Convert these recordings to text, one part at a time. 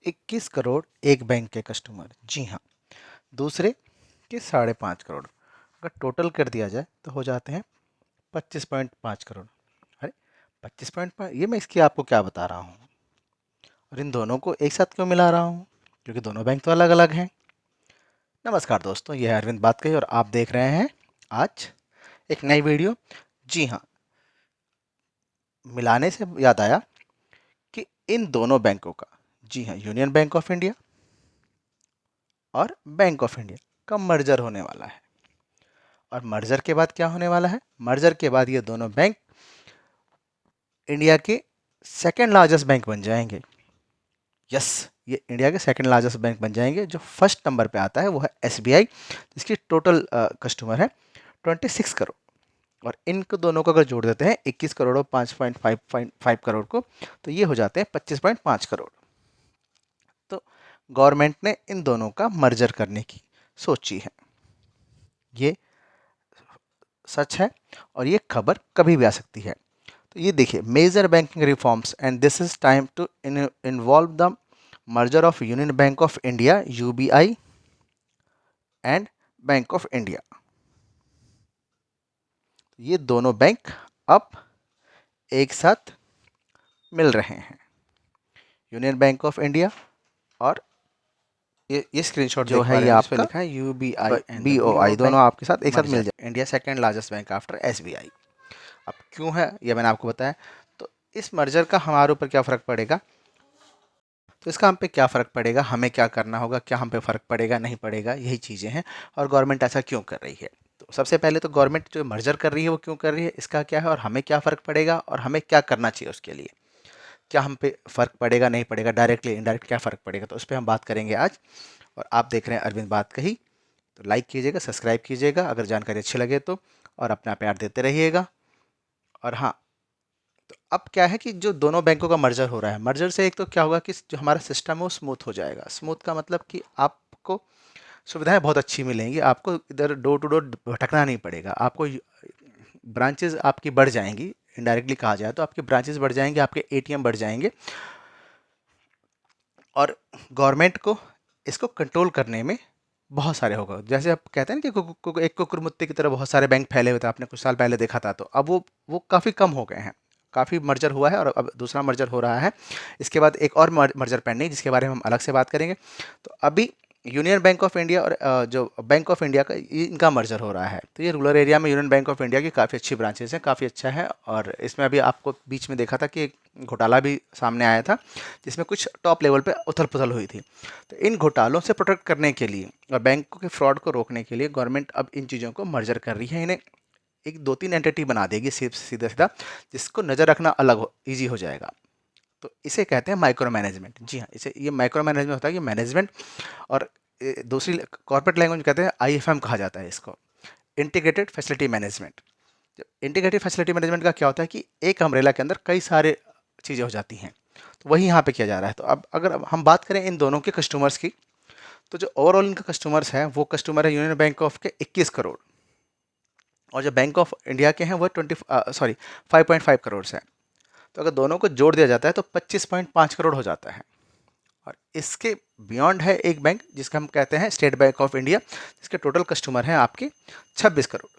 21 करोड़ एक बैंक के कस्टमर, जी हाँ। दूसरे के 5.5 करोड़, अगर टोटल कर दिया जाए तो हो जाते हैं 25.5 करोड़। अरे 25.5, ये मैं इसकी आपको क्या बता रहा हूँ, और इन दोनों को एक साथ क्यों मिला रहा हूँ, क्योंकि दोनों बैंक तो अलग अलग हैं। नमस्कार दोस्तों, ये है अरविंद बात कही और आप देख रहे हैं आज एक नई वीडियो। जी हाँ, मिलाने से याद आया कि इन दोनों बैंकों का, जी हाँ, यूनियन बैंक ऑफ इंडिया और बैंक ऑफ इंडिया का मर्जर होने वाला है। और मर्जर के बाद क्या होने वाला है, मर्जर के बाद ये दोनों बैंक इंडिया के सेकंड लार्जेस्ट बैंक बन जाएंगे। यस, ये इंडिया के सेकंड लार्जेस्ट बैंक बन जाएंगे। जो फर्स्ट नंबर पे आता है वो है एसबीआई, जिसकी टोटल कस्टमर है 26 करोड़। और इनको दोनों को अगर जोड़ देते हैं 21 करोड़ और 5.5 करोड़ को, तो ये हो जाते हैं 25.5 करोड़। तो गवर्नमेंट ने इन दोनों का मर्जर करने की सोची है। ये सच है और ये खबर कभी भी आ सकती है। तो ये देखिए, major banking reforms and this is time to involve the merger of Union Bank of India UBI and Bank of India. ये दोनों बैंक अब एक साथ मिल रहे हैं, यूनियन बैंक ऑफ इंडिया और ये स्क्रीनशॉट जो है ये आपका लिखा है यूबीआई एंड बीओआई, दोनों आपके साथ एक साथ मिल जाए। India second largest bank after SBI. अब क्यों है ये मैंने आपको बताया। तो इस मर्जर का हमारे ऊपर क्या फ़र्क पड़ेगा, तो इसका हम पे क्या फ़र्क पड़ेगा, हमें क्या करना होगा, क्या हम पे फ़र्क पड़ेगा नहीं पड़ेगा, यही चीज़ें हैं। और गवर्नमेंट ऐसा क्यों कर रही है। तो सबसे पहले तो गवर्नमेंट जो मर्जर कर रही है वो क्यों कर रही है, इसका क्या है और हमें क्या फ़र्क पड़ेगा और हमें क्या करना चाहिए उसके लिए, क्या हम पे फ़र्क पड़ेगा नहीं पड़ेगा, डायरेक्टली इनडायरेक्ट क्या फ़र्क पड़ेगा, तो उस पर हम बात करेंगे आज। और आप देख रहे हैं अरविंद बात कही, तो लाइक कीजिएगा, सब्सक्राइब कीजिएगा अगर जानकारी अच्छी लगे तो, और अपना प्यार देते रहिएगा। और हाँ, तो अब क्या है कि जो दोनों बैंकों का मर्जर हो रहा है, मर्जर से एक तो क्या होगा कि जो हमारा सिस्टम है वो स्मूथ हो जाएगा। स्मूथ का मतलब कि आपको सुविधाएं बहुत अच्छी मिलेंगी, आपको इधर डोर टू डोर भटकना नहीं पड़ेगा, आपको ब्रांचेज आपकी बढ़ जाएंगी। इनडायरेक्टली कहा जाए तो आपके ब्रांचेस बढ़ जाएंगे, आपके एटीएम बढ़ जाएंगे। और गवर्नमेंट को इसको कंट्रोल करने में बहुत सारे होगा। जैसे आप कहते हैं ना कि एक कुकुरमुत्ते की तरह बहुत सारे बैंक फैले हुए थे, आपने कुछ साल पहले देखा था, तो अब वो काफ़ी कम हो गए हैं। काफ़ी मर्जर हुआ है और अब दूसरा मर्जर हो रहा है। इसके बाद एक और मर्जर पेंडिंग, जिसके बारे में हम अलग से बात करेंगे। तो अभी यूनियन बैंक ऑफ इंडिया और जो बैंक ऑफ इंडिया का इनका मर्जर हो रहा है। तो ये रूरल एरिया में यूनियन बैंक ऑफ इंडिया की काफ़ी अच्छी ब्रांचेस हैं, काफ़ी अच्छा है। और इसमें अभी आपको बीच में देखा था कि एक घोटाला भी सामने आया था, जिसमें कुछ टॉप लेवल पे उथल पुथल हुई थी। तो इन घोटालों से प्रोटेक्ट करने के लिए और बैंकों के फ्रॉड को रोकने के लिए गवर्नमेंट अब इन चीज़ों को मर्जर कर रही है। इन्हें एक दो तीन एंटिटी बना देगी सीधा सीधा, जिसको नज़र रखना अलग हो ईजी हो जाएगा। तो इसे कहते हैं माइक्रो मैनेजमेंट। जी हाँ, इसे ये माइक्रो मैनेजमेंट होता है कि मैनेजमेंट। और दूसरी कॉर्पोरेट लैंग्वेज में कहते हैं आईएफएम कहा जाता है इसको, integrated facility management. Integrated facility management का क्या होता है कि एक अम्ब्रेला के अंदर कई सारे चीज़ें हो जाती हैं, तो वही यहाँ पे किया जा रहा है। तो अब अगर हम बात करें इन दोनों के कस्टमर्स की, तो जो ओवरऑल इनका कस्टमर्स हैं वो कस्टमर है यूनियन बैंक ऑफ के 21 करोड़, और जो बैंक ऑफ इंडिया के हैं वो 5.5 करोड़ है। तो अगर दोनों को जोड़ दिया जाता है तो 25.5 करोड़ हो जाता है। और इसके बियॉन्ड है एक बैंक जिसका हम कहते हैं स्टेट बैंक ऑफ इंडिया, जिसके टोटल कस्टमर हैं आपके 26 करोड़।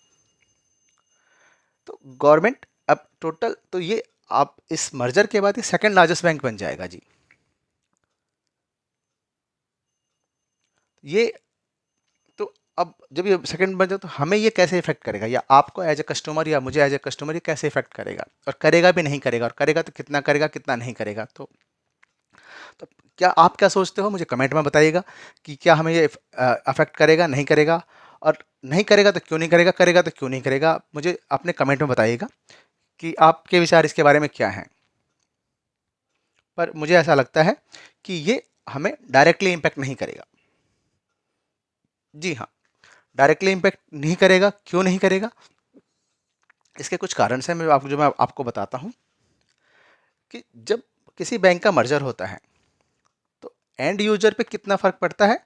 तो गवर्नमेंट अब टोटल, तो ये आप इस मर्जर के बाद ये सेकंड लार्जेस्ट बैंक बन जाएगा जी। ये तो अब जब ये सेकंड बन जाए तो हमें ये कैसे इफेक्ट करेगा, या आपको एज ए कस्टमर या मुझे एज ए कस्टमर ये कैसे इफेक्ट करेगा, और करेगा भी नहीं करेगा, और करेगा तो कितना करेगा कितना नहीं करेगा। तो क्या आप क्या सोचते हो, मुझे कमेंट में बताइएगा कि क्या हमें ये अफेक्ट करेगा नहीं करेगा, और नहीं करेगा तो क्यों नहीं करेगा, करेगा तो क्यों नहीं करेगा। मुझे अपने कमेंट में बताइएगा कि आपके विचार इसके बारे में क्या हैं। पर मुझे ऐसा लगता है कि ये हमें डायरेक्टली इम्पैक्ट नहीं करेगा। जी हाँ, डायरेक्टली इम्पैक्ट नहीं करेगा। क्यों नहीं करेगा, इसके कुछ कारण हैं, मैं आपको बताता हूँ। कि जब किसी बैंक का मर्जर होता है तो एंड यूजर पे कितना फ़र्क पड़ता है,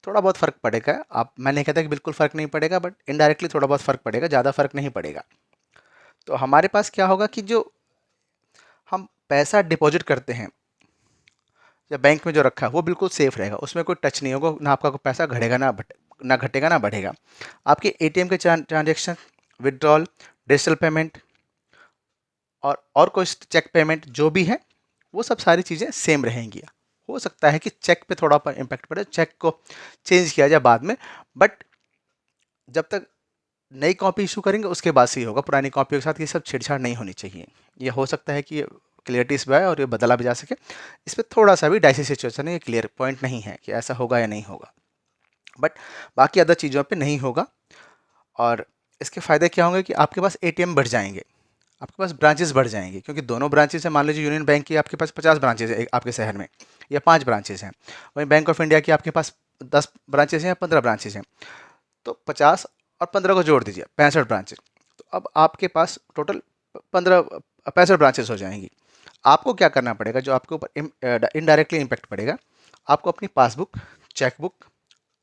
थोड़ा बहुत फ़र्क पड़ेगा। आप, मैं नहीं कहता कि बिल्कुल फ़र्क नहीं पड़ेगा, बट इनडायरेक्टली थोड़ा बहुत फ़र्क पड़ेगा, ज़्यादा फ़र्क नहीं पड़ेगा। तो हमारे पास क्या होगा कि जो हम पैसा डिपॉजिट करते हैं या बैंक में जो रखा है वो बिल्कुल सेफ रहेगा, उसमें कोई टच नहीं होगा, ना आपका कोई पैसा घटेगा ना घटेगा ना बढ़ेगा। आपके एटीएम के ट्रांजेक्शन, विड्रॉल, डिजिटल पेमेंट और कोई चेक पेमेंट जो भी है, वो सब सारी चीज़ें सेम रहेंगी। हो सकता है कि चेक पे थोड़ा इम्पैक्ट पड़े, चेक को चेंज किया जाए बाद में, बट जब तक नई कॉपी इशू करेंगे उसके बाद से ही होगा। पुरानी कॉपी के साथ ये सब छेड़छाड़ नहीं होनी चाहिए। ये हो सकता है कि क्लियरिटी इस पर आए और ये बदला भी जा सके। इस पर थोड़ा सा भी डाइसी सिचुएशन है, ये क्लियर पॉइंट नहीं है कि ऐसा होगा या नहीं होगा, बट बाकी अदर चीज़ों पे नहीं होगा। और इसके फ़ायदे क्या होंगे कि आपके पास एटीएम बढ़ जाएंगे, आपके पास ब्रांचेस बढ़ जाएंगे, क्योंकि दोनों ब्रांचेस हैं। मान लीजिए यूनियन बैंक की आपके पास 50 ब्रांचेस है आपके शहर में, या 5 ब्रांचेस हैं। वहीं बैंक ऑफ इंडिया की आपके पास 10 ब्रांचेस हैं या 15 ब्रांचेस हैं। तो 50 और 15 को जोड़ दीजिए, 65 ब्रांचेस। तो अब आपके पास टोटल 15 65 ब्रांचेस हो जाएंगी। आपको क्या करना पड़ेगा, जो आपके ऊपर इनडायरेक्टली इम्पैक्ट पड़ेगा, आपको अपनी पासबुक, चेकबुक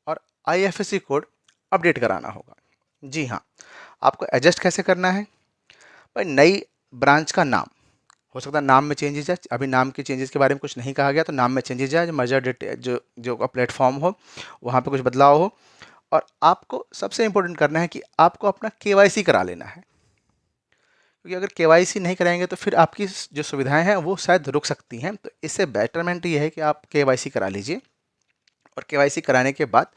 और आईएफएससी कोड अपडेट कराना होगा। जी हाँ, आपको एडजस्ट कैसे करना है भाई? नई ब्रांच का नाम हो सकता है, नाम में चेंजेस है, अभी नाम के चेंजेस के बारे में कुछ नहीं कहा गया, तो नाम में चेंजेस है, मर्जर डेट जो जो प्लेटफॉर्म हो वहाँ पे कुछ बदलाव हो। और आपको सबसे इंपॉर्टेंट करना है कि आपको अपना केवाईसी करा लेना है, क्योंकि अगर केवाईसी नहीं कराएंगे तो फिर आपकी जो सुविधाएं हैं वो शायद रुक सकती हैं। तो इससे बेटरमेंट ये है कि आप केवाईसी करा लीजिए, और केवाईसी कराने के बाद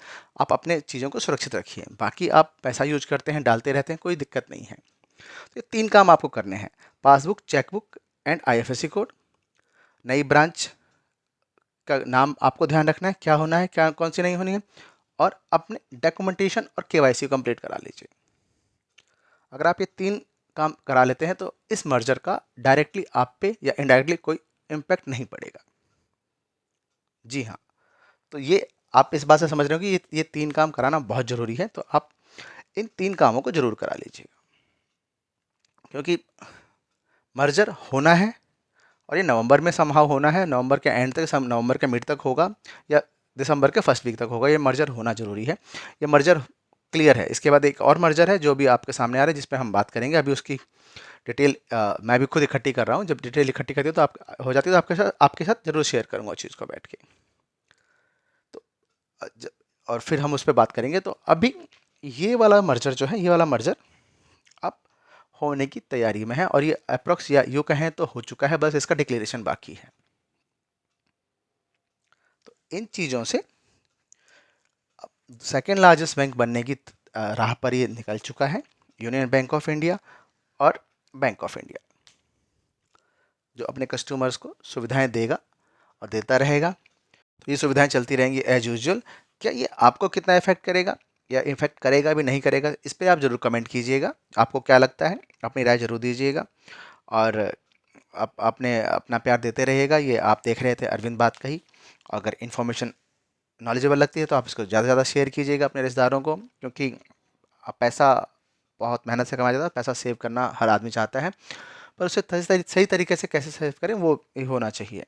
आप अपने चीज़ों को सुरक्षित रखिए। बाकी आप पैसा यूज करते हैं, डालते रहते हैं, कोई दिक्कत नहीं है। तो ये 3 काम आपको करने हैं: passbook, chequebook and IFSC code. नई ब्रांच का नाम आपको ध्यान रखना है, क्या होना है, क्या कौन सी नहीं होनी है, और अपने डॉक्यूमेंटेशन और केवाईसी कंप्लीट करा लीजिए। अगर आप ये 3 काम करा लेते हैं तो इस मर्जर का डायरेक्टली आप पे या इनडायरेक्टली कोई इम्पैक्ट नहीं पड़ेगा। जी हाँ, तो ये आप इस बात से समझ रहे हो कि ये 3 काम कराना बहुत ज़रूरी है, तो आप इन 3 कामों को ज़रूर करा लीजिएगा, क्योंकि मर्जर होना है और ये नवंबर में संभव होना है। नवंबर के एंड तक, नवंबर के मिड तक होगा या दिसंबर के फर्स्ट वीक तक होगा। ये मर्जर होना ज़रूरी है, ये मर्जर क्लियर है। इसके बाद एक और मर्जर है जो भी आपके सामने आ रहा है, जिस पे हम बात करेंगे। अभी उसकी डिटेल मैं भी खुद इकट्ठी कर रहा हूँ। जब डिटेल इकट्ठी करती है तो आप हो जाती है तो आपके साथ ज़रूर शेयर करूँगा उस चीज़ को बैठ के। तो और फिर हम उस पर बात करेंगे। तो अभी ये वाला मर्जर जो है, ये वाला मर्जर अब होने की तैयारी में है, और ये अप्रोक्स या यूँ कहें तो हो चुका है, बस इसका डिक्लेरेशन बाकी है। तो इन चीज़ों से सेकेंड लार्जेस्ट बैंक बनने की राह पर ये निकल चुका है, यूनियन बैंक ऑफ इंडिया और बैंक ऑफ इंडिया, जो अपने कस्टमर्स को सुविधाएं देगा और देता रहेगा। तो ये सुविधाएं चलती रहेंगी एज यूजुअल। क्या ये आपको कितना इफेक्ट करेगा या इफेक्ट करेगा भी नहीं करेगा, इस पर आप ज़रूर कमेंट कीजिएगा। आपको क्या लगता है, अपनी राय ज़रूर दीजिएगा। और आप आपने अपना प्यार देते रहिएगा। ये आप देख रहे थे अरविंद बात कही। अगर इन्फॉर्मेशन नॉलेजेबल लगती है तो आप इसको ज़्यादा से ज़्यादा शेयर कीजिएगा अपने रिश्तेदारों को, क्योंकि पैसा बहुत मेहनत से कमाया जाता है। पैसा सेव करना हर आदमी चाहता है, पर उसे सही तरीके से कैसे सेव करें वो ही होना चाहिए।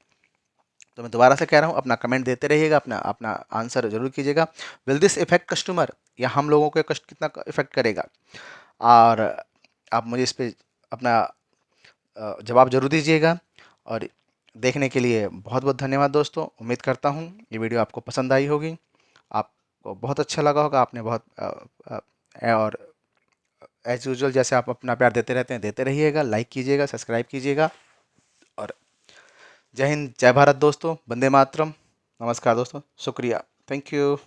तो मैं दोबारा से कह रहा हूँ, अपना कमेंट देते रहिएगा, अपना अपना आंसर जरूर कीजिएगा। विल दिस इफेक्ट कस्टमर, या हम लोगों के कष्ट कितना इफेक्ट करेगा? और आप मुझे इस पर अपना जवाब जरूर दीजिएगा। और देखने के लिए बहुत बहुत धन्यवाद दोस्तों। उम्मीद करता हूँ ये वीडियो आपको पसंद आई होगी, आपको बहुत अच्छा लगा होगा। आपने बहुत और एज यूजुअल जैसे आप अपना प्यार देते रहते हैं, देते रहिएगा, लाइक कीजिएगा, सब्सक्राइब कीजिएगा। और जय हिंद, जय भारत दोस्तों, वंदे मातरम। नमस्कार दोस्तों, शुक्रिया, थैंक यू।